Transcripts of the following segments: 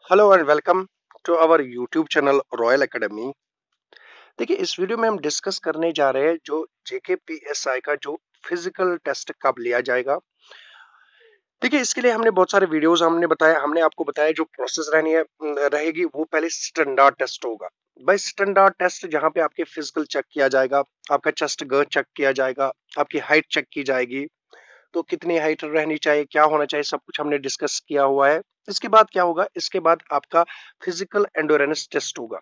Hello and welcome to our YouTube channel Royal Academy. देखिए, इस video में हम डिस्कस करने जा रहे हैं जो जेकेपीएसआई का जो फिजिकल टेस्ट कब लिया जाएगा। देखिए, इसके लिए हमने बहुत सारे वीडियोस हमने बताया, हमने आपको बताया जो प्रोसेस रहेगी वो पहले स्टैंडर्ड टेस्ट होगा। भाई स्टैंडर्ड टेस्ट जहाँ पे आपके फिजिकल चेक किया जाएगा, आपका चेस्ट गर्थ चेक किया जाएगा, आपकी हाइट चेक की जाएगी, तो कितनी हाइट रहनी चाहिए, क्या होना चाहिए, सब कुछ हमने डिस्कस किया हुआ है। इसके बाद क्या होगा, इसके बाद आपका फिजिकल एंडोरेंस टेस्ट होगा।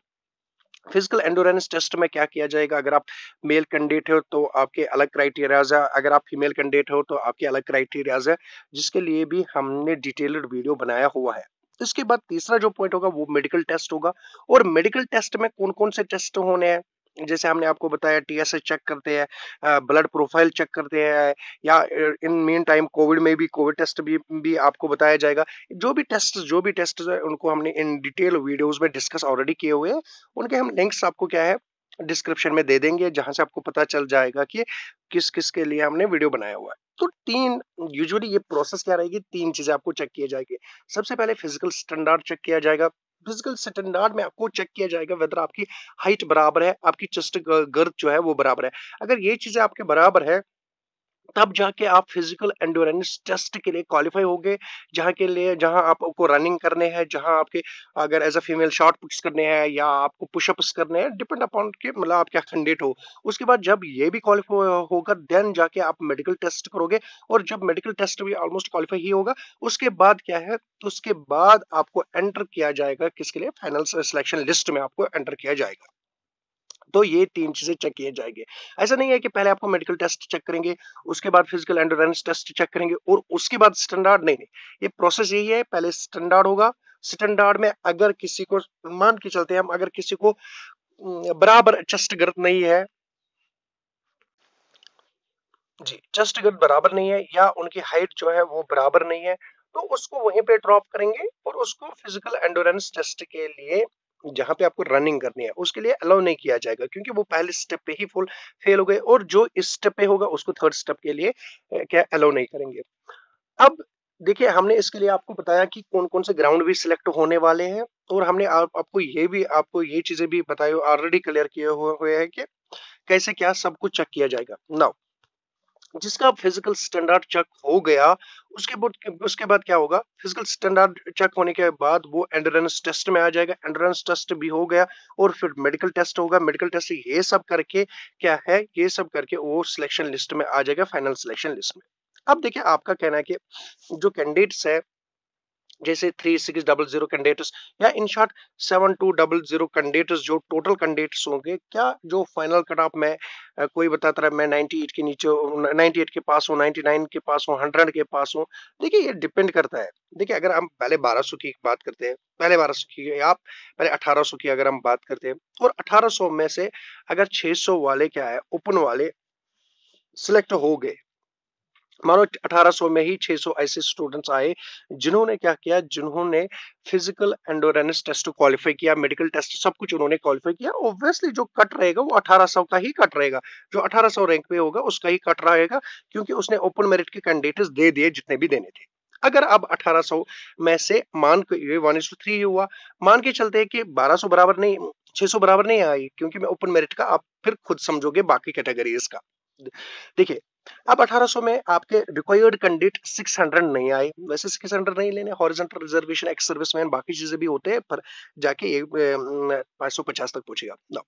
फिजिकल एंडोरेंस टेस्ट में क्या किया जाएगा, अगर आप मेल कैंडिडेट हो तो आपके अलग क्राइटेरियाज है, अगर आप फीमेल कैंडिडेट हो तो आपके अलग क्राइटेरियाज है, जिसके लिए भी हमने डिटेल्ड वीडियो बनाया हुआ है। इसके बाद तीसरा जो पॉइंट होगा वो मेडिकल टेस्ट होगा। और मेडिकल टेस्ट में कौन कौन से टेस्ट होने हैं, जैसे हमने आपको बताया टीएसएच चेक करते हैं, ब्लड प्रोफाइल चेक करते हैं, या इन मीन टाइम कोविड में भी कोविड टेस्ट भी आपको बताया जाएगा। जो भी टेस्ट है उनको हमने इन डिटेल वीडियोस में डिस्कस ऑलरेडी किए हुए हैं। उनके हम लिंक्स आपको क्या है डिस्क्रिप्शन में दे देंगे, जहां से आपको पता चल जाएगा कि किस किस के लिए हमने वीडियो बनाया हुआ है। तो तीन यूजुअली ये प्रोसेस क्या रहेगी, तीन चीजें आपको चेक किए जाएंगे। सबसे पहले फिजिकल स्टैंडर्ड चेक किया जाएगा। फिजिकल स्टैंडर्ड में आपको चेक किया जाएगा वेदर आपकी हाइट बराबर है, आपकी चेस्ट गर्थ जो है वो बराबर है। अगर ये चीजें आपके बराबर है तब जाके आप फिजिकल एंड्योरेंस टेस्ट के लिए क्वालिफाई होगे, जहां आपको रनिंग करने हैं, जहां आपके अगर as a female shot puts करने हैं या आपको पुशअप्स करने हैं, डिपेंड अपॉन के मतलब आप क्या कैंडिडेट हो। उसके बाद जब ये भी क्वालिफाई होगा देन जाके आप मेडिकल टेस्ट करोगे। और जब मेडिकल टेस्ट भी ऑलमोस्ट क्वालिफाई ही होगा, उसके बाद क्या है, उसके बाद आपको एंटर किया जाएगा किसके लिए, फाइनल सिलेक्शन लिस्ट में आपको एंटर किया जाएगा। तो ये तीन चीजें चेक किए जाएंगे। ऐसा नहीं है कि पहले आपको मेडिकल टेस्ट चेक करेंगे, उसके बाद फिजिकल एंड्योरेंस टेस्ट चेक करेंगे और उसके बाद स्टैंडर्ड, नहीं नहीं, ये प्रोसेस यही है, पहले स्टैंडर्ड होगा। स्टैंडर्ड में अगर किसी को, मान के चलते हैं हम, अगर किसी को बराबर चेस्ट गर्थ नहीं है, जी चेस्ट गर्थ बराबर नहीं है, या उनकी हाइट जो है वो बराबर नहीं है, तो उसको वहीं पे ड्रॉप करेंगे और उसको फिजिकल एंड्योरेंस टेस्ट के लिए, जहां पे आपको रनिंग करनी है, उसके लिए अलाउ नहीं किया जाएगा, क्योंकि वो पहले स्टेप पे ही फुल फेल हो गए, और जो इस स्टेप पे होगा उसको थर्ड स्टेप के लिए क्या अलाउ नहीं करेंगे। अब देखिए, हमने इसके लिए आपको बताया कि कौन कौन से ग्राउंड भी सिलेक्ट होने वाले हैं, और हमने आपको ये चीजें भी बताई, ऑलरेडी क्लियर किए हुए हैं कि कैसे क्या सब कुछ चेक किया जाएगा। नाउ जिसका फिजिकल स्टैंडर्ड चेक हो गया, उसके बाद क्या होगा, फिजिकल स्टैंडर्ड चेक होने के बाद वो एंड्योरेंस टेस्ट में आ जाएगा। एंड्योरेंस टेस्ट भी हो गया और फिर मेडिकल टेस्ट होगा। मेडिकल टेस्ट ये सब करके क्या है, ये सब करके वो सिलेक्शन लिस्ट में आ जाएगा, फाइनल सिलेक्शन लिस्ट में। अब देखिए, आपका कहना है कि जो कैंडिडेट्स है, जैसे 3600 कैंडिडेट्स, या इन शॉर्ट 7200 कैंडिडेट्स, जो टोटल कैंडिडेट्स होंगे, क्या जो फाइनल कट ऑफ में कोई बताता रहा मैं 98 के नीचे 98 के पास हूँ, 99 के पास हूँ, 100 के पास हूँ। देखिए, ये डिपेंड करता है। देखिए, अगर हम पहले 1200 की बात करते हैं, पहले 1200 की, या आप पहले 1800 की अगर हम बात करते हैं, और 1800 में से अगर 600 वाले क्या है, ओपन वाले सिलेक्ट हो गए, मानो 1800 में ही 600 ऐसे स्टूडेंट्स आए जिन्होंने क्या किया, जिन्होंने फिजिकल एंडोरेंस टेस्ट क्वालिफाई किया, मेडिकल टेस्ट सब कुछ उन्होंने क्वालिफाई किया। ऑब्वियसली जो कट रहेगा वो 1800 का ही कट रहेगा, जो 1800 रैंक पे होगा उसका ही कट रहेगा, क्योंकि उसने ओपन मेरिट के कैंडिडेट्स दे दिए जितने भी देने थे। अगर अब 1800 में से मान के ये 1:3 हुआ, मान के चलते हैं कि 1200 बराबर नहीं, 600 बराबर नहीं आई, क्योंकि मैं ओपन मेरिट का, आप फिर खुद समझोगे बाकी कैटेगरीज का। देखिए, अब 1800 में आपके रिक्वायर्ड कैंडिडेट 600 नहीं आए, वैसे 600 नहीं लेने, हॉरिजॉन्टल रिजर्वेशन, एक्स सर्विसमैन, बाकी चीजें भी होते हैं, पर जाके ये 550 तक पहुंचेगा ना।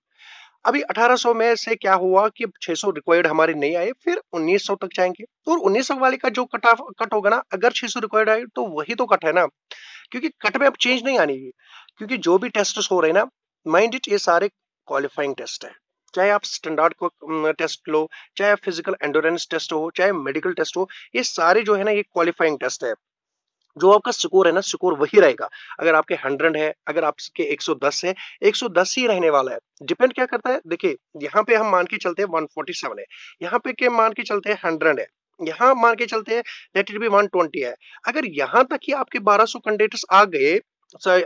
अभी 1800 में से क्या हुआ कि 600 रिक्वायर्ड हमारे नहीं आए, फिर 1900 तक जाएंगे, और 1900 वाले का जो कट होगा ना, अगर 600 रिक्वायर्ड आए तो वही तो कट है ना, क्योंकि कट में अब चेंज नहीं आनी है, क्योंकि जो भी टेस्ट हो रहे हैं ना, माइंड इट, ये सारे क्वालिफाइंग टेस्ट है। चाहे आप स्टैंडर्ड को टेस्ट लो, चाहे फिजिकल एंडोरेंस टेस्ट हो, चाहे मेडिकल टेस्ट हो, ये सारे जो है ना, ये क्वालिफाइंग टेस्ट है। जो आपका स्कोर है ना, स्कोर वही रहेगा। अगर आपके 100 है, अगर आपके 110 है, 110 ही रहने वाला है। डिपेंड क्या करता है, देखिए यहाँ पे हम मान के चलते हैं 147 है, यहाँ पे के मान के चलते हैं 100 है, यहाँ मान के चलते हैं लेट इट बी 120 है। अगर यहाँ तक ही आपके 1200 कैंडिडेट्स आ गए,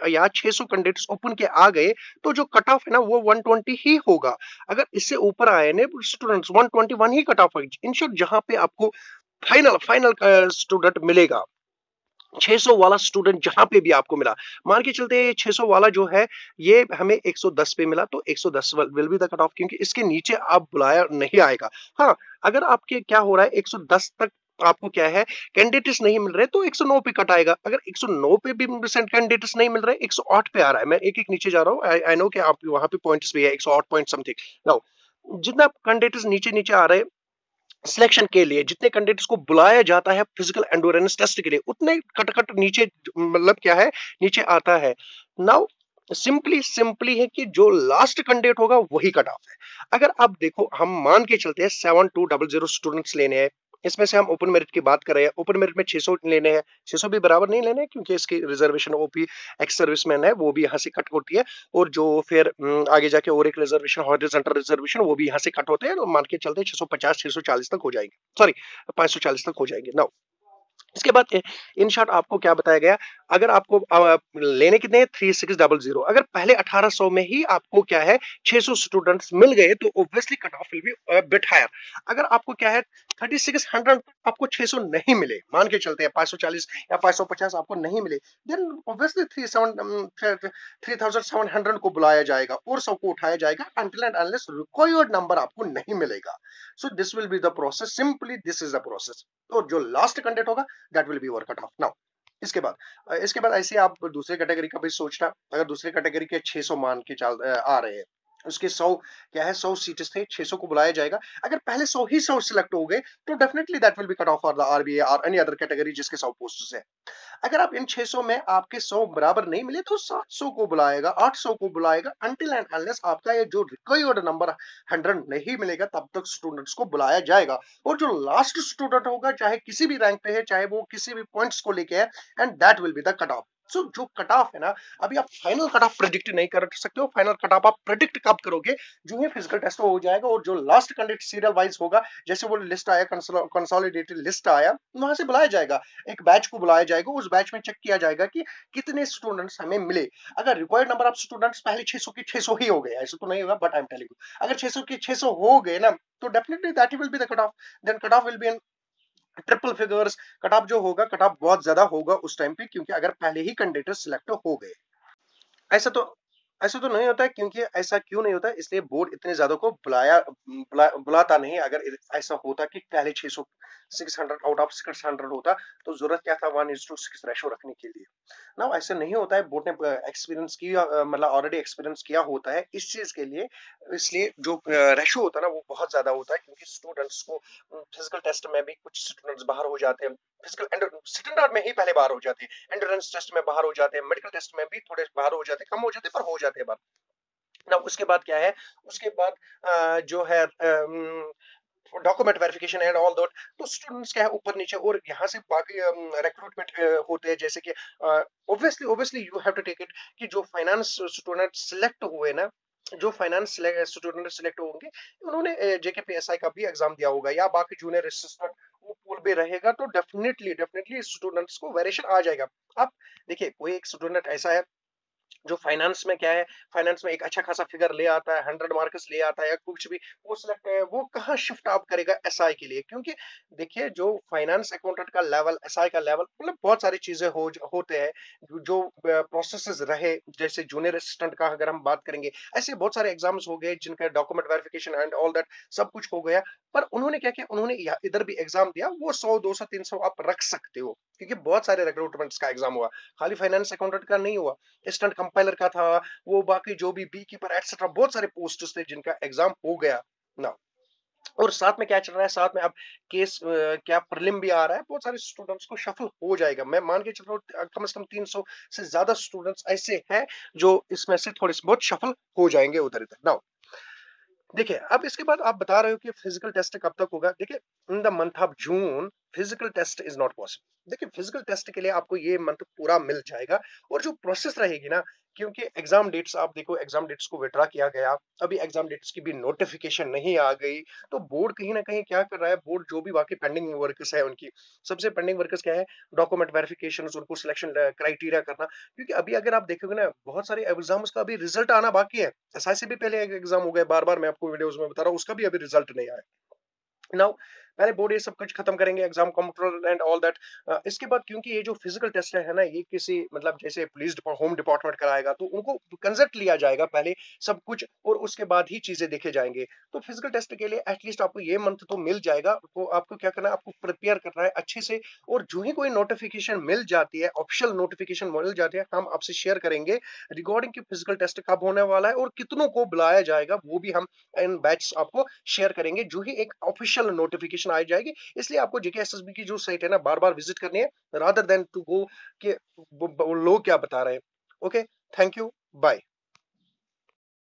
या 600 कैंडिडेट्स ओपन के आ गए, तो जो कट ऑफ है ना वो 120 ही होगा। अगर इससे ऊपर आए ने स्टूडेंट्स, 121 ही कट ऑफ है। इन शॉर्ट, जहां पे आपको फाइनल फाइनल स्टूडेंट मिलेगा, 600 वाला स्टूडेंट जहां पे भी आपको मिला, मान के चलते 600 वाला जो है ये हमें 110 पे मिला, तो 110 will be the cut of, क्योंकि इसके नीचे आप बुलाया नहीं आएगा। हाँ, अगर आपके क्या हो रहा है 110 तक आपको क्या है कैंडिडेट्स नहीं मिल रहे, तो 109 पे कट आएगा। अगर 109 पे भी कैंडिडेट्स नहीं मिल रहे, 108 पे आ रहा है, मैं एक एक नीचे जा रहा हूँ, आई नो कि आप वहां पे पॉइंट्स भी है 108 पॉइंट समथिंग। नाउ जितना कैंडिडेट्स नीचे नीचे आ रहे हैं सिलेक्शन के लिए, जितने कैंडिडेट्स को बुलाया जाता है फिजिकल एंडोरेंस टेस्ट के लिए, उतने कट कट नीचे मतलब क्या है नीचे आता है। नाउ सिंपली सिंपली है कि जो लास्ट कैंडिडेट होगा वही कट ऑफ है। अगर आप देखो, हम मान के चलते हैं 7200 स्टूडेंट्स लेने हैं, इसमें से हम ओपन मेरिट की बात कर रहे हैं, ओपन मेरिट में 600 लेने हैं, 600 भी बराबर नहीं लेने हैं, क्योंकि इसकी रिजर्वेशन ओपी एक्स सर्विसमैन है वो भी यहाँ से कट होती है, और जो फिर आगे जाके और एक रिजर्वेशन हॉरिजॉन्टल रिजर्वेशन वो भी यहाँ से कट होते हैं, तो मान के चलते 650 640 तक हो जाएंगे, सॉरी 540 तक हो जाएंगे। नाउ इसके बाद इन शॉर्ट आपको क्या बताया गया, अगर आपको लेने कितने 3600, अगर पहले 1800 में ही आपको क्या है 600 स्टूडेंट्स मिल गए, तो obviously cut off will be bit higher. अगर आपको क्या है 3600 आपको 600 नहीं मिले, मान के चलते हैं 540 या 550 आपको नहीं मिले, देन ऑब्वियसली 3700 को बुलाया जाएगा और सबको उठाया जाएगा until and unless required number आपको नहीं मिलेगा। So this will be the process, simply this is the process. तो जो लास्ट कैंडिडेट होगा that will be your cut off. Now इसके बाद ऐसे आप दूसरे कैटेगरी का भी सोचना, अगर दूसरे कैटेगरी के 600 मान के आ रहे हैं, उसके 100 क्या है 100 सीट्स थे, 600 को बुलाया जाएगा, अगर पहले 100 ही 100 सिलेक्ट हो गए, तो definitely that will B cut off for the RBA और एनी अदर कैटेगरी जिसके 100 पोस्ट्स है। अगर आप इन 600 में आपके 100 बराबर नहीं मिले, तो 700 को बुलाएगा, 800 को बुलाएगा, until and unless आपका ये जो रिक्वायर्ड नंबर 100 नहीं मिलेगा, तब तक स्टूडेंट्स को बुलाया जाएगा। और जो लास्ट स्टूडेंट होगा, चाहे किसी भी रैंक पे है, चाहे वो किसी भी पॉइंट्स को लेके है, and that will be the cut off. So जो कट ऑफ है ना, अभी आप फाइनल कट ऑफ प्रेडिक्ट नहीं कर सकते हो, फाइनल कट ऑफ आप प्रेडिक्ट कब करोगे, जो ही फिजिकल टेस्ट हो जाएगा, और जो लास्ट कैंडिडेट सीरियल वाइज होगा, जैसे वो लिस्ट आया कंसोलिडेटेड लिस्ट आया, वहां से बुलाया जाएगा, एक बैच को बुलाया जाएगा, उस बैच में चेक किया जाएगा कि कितने स्टूडेंट्स हमें मिले। अगर रिक्वायर्ड नंबर ऑफ स्टूडेंट्स पहले 600 के 600 ही हो गए, ऐसा तो नहीं होगा, but I am telling you, अगर 600 के 600 हो गए ना, तो definitely that will be the cut off. Then cut off will be triple figures, cut off जो होगा, कट ऑफ बहुत ज्यादा होगा उस टाइम पे, क्योंकि अगर पहले ही कैंडिडेट सिलेक्ट हो गए। ऐसा तो ऐसा तो नहीं होता है, क्योंकि ऐसा क्यों नहीं होता है, इसलिए बोर्ड इतने ज्यादा को बुलाता नहीं। अगर ऐसा होता कि पहले 600 600 आउट ऑफ 600 होता, तो जरूरत क्या था 1:6 रेशो रखने के लिए ना, ऐसा नहीं होता है। बोर्ड ने एक्सपीरियंस किया, मतलब ऑलरेडी एक्सपीरियंस किया होता है इस चीज के लिए, इसलिए जो रेशो होता है ना वो बहुत ज्यादा होता है, क्योंकि स्टूडेंट्स को फिजिकल टेस्ट में भी कुछ स्टूडेंट्स बाहर हो जाते हैं, फिजिकल स्टैंडर्ड में ही पहले बाहर हो जाते हैं, एंड्योरेंस टेस्ट में बाहर हो जाते हैं, मेडिकल टेस्ट में भी थोड़े बाहर हो जाते हैं, कम हो जाते हैं पर हो जाते हैं बाहर ना। उसके बाद क्या है, उसके बाद जो है document verification and all that, तो स्टूडेंट्स क्या है ऊपर नीचे, और यहाँ से बाकी रिक्रूटमेंट होते हैं, जैसे कि obviously obviously you have to take it कि जो फाइनेंस स्टूडेंट सिलेक्ट हुए ना, जो फाइनेंस स्टूडेंट सिलेक्ट होंगे, उन्होंने जेकेपीएसआई का भी एग्जाम दिया होगा, या बाकी जूनियर असिस्टेंट वो पूल पे रहेगा, तो डेफिनेटली डेफिनेटली स्टूडेंट्स को वेरिएशन आ जाएगा। आप देखिए, कोई एक स्टूडेंट ऐसा है जो फाइनेंस में क्या है, फाइनेंस में एक अच्छा खासा फिगर ले आता है, 100 मार्क्स ले आता है, या कुछ भी वो सिलेक्ट है, वो कहाँ शिफ्ट आप करेगा एसआई के लिए, क्योंकि देखिए जो फाइनेंस अकाउंटेंट का लेवल, एसआई का लेवल, मतलब बहुत सारी चीजें होते हैं, जो प्रोसेसेस रहे, जैसे जूनियर असिस्टेंट का अगर हम बात करेंगे, ऐसे बहुत सारे एग्जाम्स हो गए जिनका document verification and all that सब कुछ हो गया, पर उन्होंने क्या किया, उन्होंने इधर भी एग्जाम दिया, वो 100 200 300 आप रख सकते हो, क्योंकि बहुत सारे रिक्रूटमेंट्स का एग्जाम हुआ, खाली फाइनेंस अकाउंटेंट का नहीं हुआ, असिस्टेंट कंपाइलर का था, वो बाकी जो भी बी कीपर एटसेट्रा बहुत सारे पोस्ट्स थे जिनका एग्जाम हो गया ना। और साथ में क्या चल रहा है, साथ में अब केस क्या प्रीलिम भी आ रहा है, बहुत सारे स्टूडेंट्स को शफल हो जाएगा, मैं मान के चल रहा हूँ कम से कम 300 से ज्यादा स्टूडेंट्स ऐसे हैं जो इसमें से थोड़े से बहुत शफल हो जाएंगे उधर इधर ना। देखिए, अब इसके बाद आप बता रहे हो कि फिजिकल टेस्ट कब तक होगा, देखिए in the month of June physical test is not possible. देखिए फिजिकल टेस्ट के लिए आपको ये मंथ पूरा मिल जाएगा, और जो प्रोसेस रहेगी ना, क्योंकि एग्जाम डेट्स आप देखो, एग्जाम डेट्स को विड्रा किया गया, अभी एग्जाम डेट्स की भी नोटिफिकेशन नहीं आ गई, तो बोर्ड कहीं ना कहीं क्या कर रहा है, बोर्ड जो भी बाकी पेंडिंग वर्कर्स है उनकी, सबसे पेंडिंग वर्कर्स क्या है, डॉक्यूमेंट वेरिफिकेशन, उनको सिलेक्शन क्राइटेरिया करना, क्योंकि अभी अगर आप देखोगे ना, बहुत सारे एग्जाम्स का अभी रिजल्ट आना बाकी है, एसआई से भी पहले एक एग्जाम हो गया, बार बार मैं आपको वीडियोस में बता रहा हूँ, उसका भी अभी रिजल्ट नहीं आया। नाउ पहले बोर्ड ये सब कुछ खत्म करेंगे, exam computer and all that. इसके बाद क्योंकि ये जो फिजिकल टेस्ट है ना, ये किसी मतलब जैसे पुलिस होम डिपार्टमेंट कराएगा तो उनको कंसल्ट लिया जाएगा पहले सब कुछ, और उसके बाद ही चीजें देखे जाएंगे। तो फिजिकल टेस्ट के लिए एटलीस्ट आपको ये मंथ तो मिल जाएगा, तो आपको क्या करना है, आपको प्रिपेयर करना है अच्छे से। और जो ही कोई नोटिफिकेशन मिल जाती है, ऑफिशियल नोटिफिकेशन मिल जाती है, हम आपसे शेयर करेंगे रिगार्डिंग की फिजिकल टेस्ट कब होने वाला है और कितनों को बुलाया जाएगा, वो भी हम इन बैच आपको शेयर करेंगे जो ही एक ऑफिशियल नोटिफिकेशन आ जाएगी। इसलिए आपको जेके एसएसबी की जो साइट है ना, बार बार विजिट करनी है, रादर देन टू गो कि लोग क्या बता रहे हैं। Okay, thank you, bye.